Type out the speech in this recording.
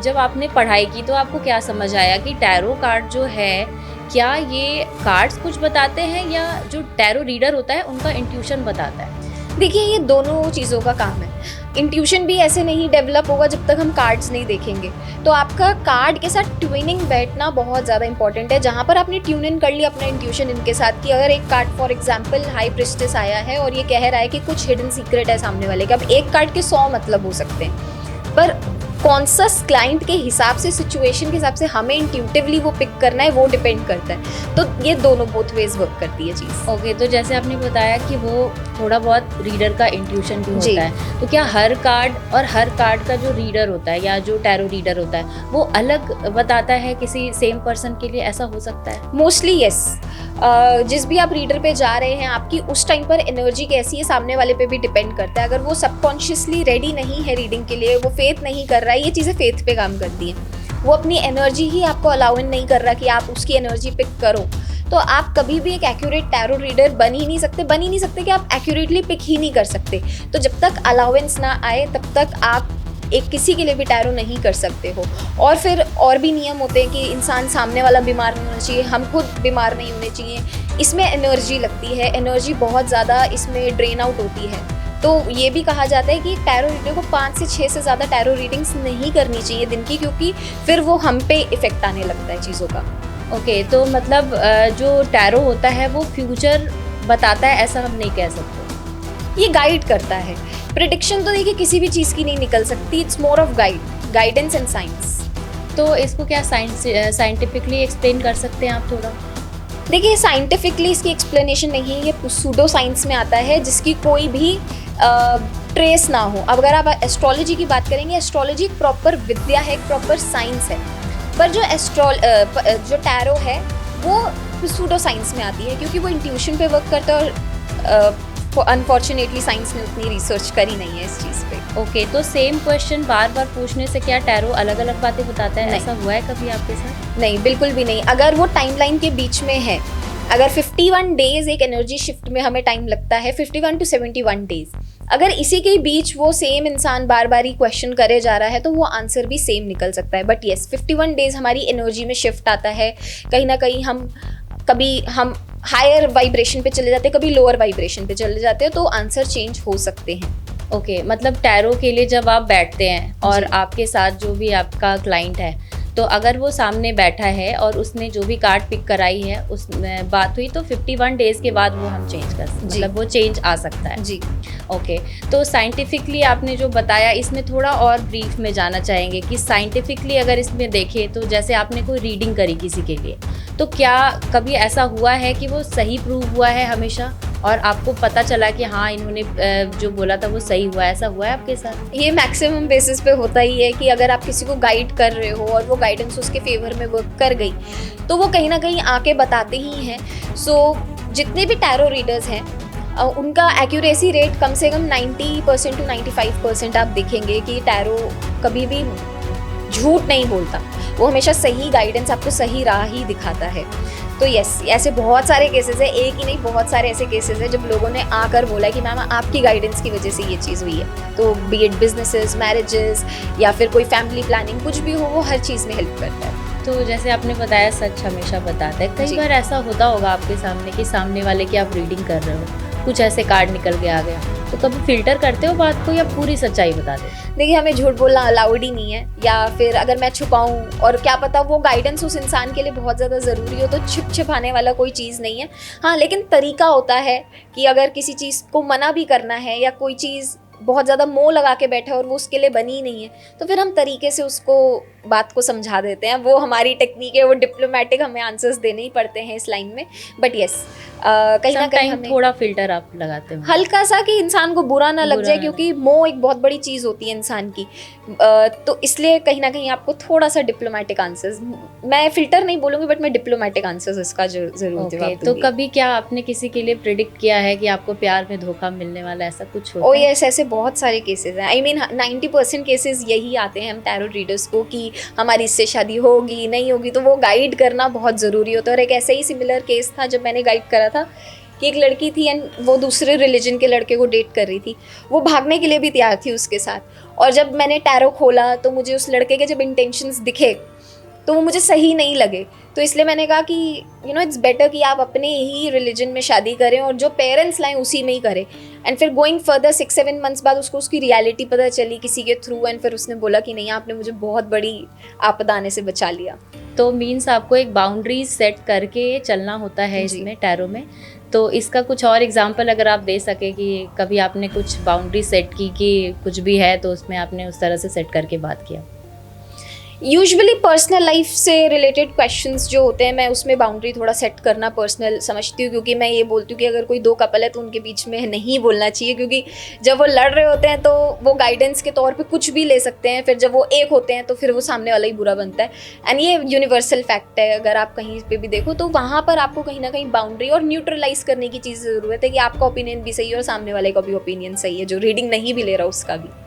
जब आपने पढ़ाई की तो आपको क्या समझ आया कि टैरो कार्ड जो है, क्या ये कार्ड्स कुछ बताते हैं या जो टैरो रीडर होता है उनका इंट्यूशन बताता है? देखिए, ये दोनों चीज़ों का काम है। इंट्यूशन भी ऐसे नहीं डेवलप होगा जब तक हम कार्ड्स नहीं देखेंगे। तो आपका कार्ड के साथ ट्यूनिंग बैठना बहुत ज़्यादा इंपॉर्टेंट है। जहाँ पर आपने ट्यून इन कर लिया अपना इंट्यूशन इनके साथ कि अगर एक card for example high priestess आया है और ये कह रहा है कि कुछ हिडन सीक्रेट है सामने वाले का, अब एक कार्ड के 100 मतलब हो सकते हैं, पर कौन सा क्लाइंट के हिसाब से, सिचुएशन के हिसाब से हमें इंट्यूटिवली वो पिक करना है, वो डिपेंड करता है। तो ये दोनों बोथ वेज वर्क करती है चीज़। ओके, तो जैसे आपने बताया कि वो थोड़ा बहुत रीडर का इंट्यूशन भी होता है, तो क्या हर कार्ड और हर कार्ड का जो रीडर होता है या जो टैरो रीडर होता है वो अलग बताता है किसी सेम पर्सन के लिए, ऐसा हो सकता है? Mostly yes. जिस भी आप रीडर पे जा रहे हैं, आपकी उस टाइम पर एनर्जी कैसी है सामने वाले पे भी डिपेंड करता है। अगर वो सबकॉन्शियसली रेडी नहीं है रीडिंग के लिए, वो फेथ नहीं कर रहा है, ये चीज़ें फेथ पे काम करती हैं। वो अपनी एनर्जी ही आपको अलाउन नहीं कर रहा कि आप उसकी एनर्जी पिक करो, तो आप कभी भी एक एक्यूरेट टैरो रीडर बन ही नहीं सकते कि आप एक्यूरेटली पिक ही नहीं कर सकते। तो जब तक अलाउंस ना आए तब तक आप एक किसी के लिए भी टैरो नहीं कर सकते हो। और फिर और भी नियम होते हैं कि इंसान सामने वाला बीमार नहीं होना चाहिए, हम खुद बीमार नहीं होने चाहिए। इसमें एनर्जी लगती है, एनर्जी बहुत ज़्यादा इसमें ड्रेन आउट होती है। तो ये भी कहा जाता है कि टैरो रीडर को 5 से 6 से ज़्यादा टैरो रीडिंग्स नहीं करनी चाहिए दिन की, क्योंकि फिर वो हम पे इफ़ेक्ट आने लगता है चीज़ों का। ओके, तो मतलब जो टैरो होता है वो फ्यूचर बताता है, ऐसा हम नहीं कह सकते? ये गाइड करता है। प्रेडिक्शन तो देखिए किसी भी चीज़ की नहीं निकल सकती, it's more of guidance and science. तो इसको क्या साइंटिफिकली एक्सप्लेन कर सकते हैं आप थोड़ा? देखिए, साइंटिफिकली इसकी एक्सप्लेनेशन नहीं है, ये सूडो साइंस में आता है जिसकी कोई भी ट्रेस ना हो। अब अगर आप एस्ट्रोलॉजी की बात करेंगे, एस्ट्रोलॉजी एक प्रॉपर विद्या है, एक प्रॉपर साइंस है, पर जो टैरो है वो सूडो साइंस में आती है क्योंकि वो इंट्यूशन पे वर्क करता है और अनफॉर्चुनेटली साइंस ने उतनी रिसर्च करी नहीं है इस चीज़ पे। ओके, तो सेम क्वेश्चन बार बार पूछने से क्या टैरो अलग अलग बातें बताता है? नहीं। ऐसा हुआ है कभी आपके साथ? नहीं, बिल्कुल भी नहीं। अगर वो टाइमलाइन के बीच में है, अगर 51 डेज एक एनर्जी शिफ्ट में हमें टाइम लगता है, 51 टू 71 डेज, अगर इसी के बीच वो सेम इंसान बार बार ही क्वेश्चन करे जा रहा है तो वो आंसर भी सेम निकल सकता है। बट येस, 51 डेज हमारी एनर्जी में शिफ्ट आता है। कहीं ना कहीं कभी हम हायर वाइब्रेशन पे चले जाते हैं, कभी लोअर वाइब्रेशन पे चले जाते हैं, तो आंसर चेंज हो सकते हैं। ओके, मतलब टैरो के लिए जब आप बैठते हैं और आपके साथ जो भी आपका क्लाइंट है, तो अगर वो सामने बैठा है और उसने जो भी कार्ड पिक कराई है उस बात हुई, तो 51 डेज के बाद वो हम चेंज कर सकते हैं, मतलब वो चेंज आ सकता है जी। ओके, तो साइंटिफिकली आपने जो बताया इसमें थोड़ा और ब्रीफ में जाना चाहेंगे कि साइंटिफिकली अगर इसमें देखें तो जैसे आपने कोई रीडिंग करी किसी के लिए, तो क्या कभी ऐसा हुआ है कि वो सही प्रूव हुआ है हमेशा और आपको पता चला कि हाँ इन्होंने जो बोला था वो सही हुआ, ऐसा हुआ है आपके साथ? ये मैक्सिमम बेसिस पे होता ही है कि अगर आप किसी को गाइड कर रहे हो और वो गाइडेंस उसके फेवर में वर्क कर गई तो वो कहीं ना कहीं आके बताते ही हैं। सो जितने भी टैरो रीडर्स हैं उनका एक्यूरेसी रेट कम से कम 90% टू 95% आप देखेंगे कि टैरो कभी भी झूठ नहीं बोलता, वो हमेशा सही गाइडेंस, आपको सही राह ही दिखाता है। तो यस, ऐसे बहुत सारे केसेस है, एक ही नहीं बहुत सारे ऐसे केसेस है जब लोगों ने आकर बोला कि मैम आपकी गाइडेंस की वजह से ये चीज़ हुई है। तो बी इट बिजनेसेस, मैरिजेस या फिर कोई फैमिली प्लानिंग, कुछ भी हो, वो हर चीज़ में हेल्प करता है। तो जैसे आपने बताया सच हमेशा बताता है, कई बार ऐसा होता होगा आपके सामने कि सामने वाले की आप रीडिंग कर रहे हो, कुछ ऐसे कार्ड निकल के आ गया, तो कभी फिल्टर करते हो बात को या पूरी सच्चाई बता दे? देखिए, हमें झूठ बोलना अलाउड ही नहीं है, या फिर अगर मैं छुपाऊं और क्या पता वो गाइडेंस उस इंसान के लिए बहुत ज़्यादा ज़रूरी हो, तो छिपाने वाला कोई चीज़ नहीं है। हाँ, लेकिन तरीका होता है कि अगर किसी चीज़ को मना भी करना है या कोई चीज़ बहुत ज़्यादा मोह लगा के बैठा है और वो उसके लिए बनी ही नहीं है, तो फिर हम तरीके से उसको बात को समझा देते हैं। वो हमारी टेक्निक है, वो डिप्लोमेटिक हमें आंसर्स देने ही पड़ते हैं इस लाइन में। बट येस, कहीं ना कहीं हमें थोड़ा फिल्टर आप लगाते हो, हल्का सा, कि इंसान को बुरा ना लग जाए, क्योंकि मोह एक बहुत बड़ी चीज़ होती है इंसान की। तो इसलिए कहीं ना कहीं आपको थोड़ा सा डिप्लोमेटिक आंसर्स, मैं फिल्टर नहीं बोलूँगी बट मैं डिप्लोमेटिक आंसर्स इसका जरूर जवाब दूंगी। तो कभी क्या आपने किसी के लिए प्रिडिक्ट किया है कि आपको प्यार में धोखा मिलने वाला, ऐसा कुछ होता है? ओ यस, ऐसे बहुत सारे केसेस हैं। आई मीन 90% केसेस यही आते हैं हम टैरो रीडर्स को कि हमारी इससे शादी होगी नहीं होगी, तो वो गाइड करना बहुत ज़रूरी होता है। और एक ऐसे ही सिमिलर केस था जब मैंने गाइड करा था कि एक लड़की थी एंड वो दूसरे रिलीजन के लड़के को डेट कर रही थी, वो भागने के लिए भी तैयार थी उसके साथ। और जब मैंने टैरो खोला तो मुझे उस लड़के के जब इंटेंशंस दिखे तो वो मुझे सही नहीं लगे। तो इसलिए मैंने कहा कि इट्स बेटर कि आप अपने ही रिलीजन में शादी करें और जो पेरेंट्स लाएं उसी में ही करें। एंड फिर गोइंग फर्दर 6-7 मंथ्स बाद उसको उसकी रियलिटी पता चली किसी के थ्रू, एंड फिर उसने बोला कि नहीं, आपने मुझे बहुत बड़ी आपदा आने से बचा लिया। तो मीन्स आपको एक बाउंड्रीज सेट करके चलना होता है जी। इसमें टैरो में। तो इसका कुछ और एग्जांपल अगर आप दे सके कि कभी आपने कुछ बाउंड्री सेट की कि कुछ भी है तो उसमें आपने उस तरह से सेट करके बात किया। यूजुअली पर्सनल लाइफ से रिलेटेड क्वेश्चंस जो होते हैं मैं उसमें बाउंड्री थोड़ा सेट करना पर्सनल समझती हूँ, क्योंकि मैं ये बोलती हूँ कि अगर कोई दो कपल है तो उनके बीच में नहीं बोलना चाहिए, क्योंकि जब वो लड़ रहे होते हैं तो वो गाइडेंस के तौर पे कुछ भी ले सकते हैं, फिर जब वो एक होते हैं तो फिर वो सामने वाला ही बुरा बनता है। एंड ये यूनिवर्सल फैक्ट है, अगर आप कहीं पे भी देखो तो वहाँ पर आपको कहीं ना कहीं बाउंड्री और न्यूट्रलाइज करने की चीज़ ज़रूरत है कि आपका ओपिनियन भी सही है और सामने वाले का भी ओपिनियन सही है, जो रीडिंग नहीं भी ले रहा उसका भी।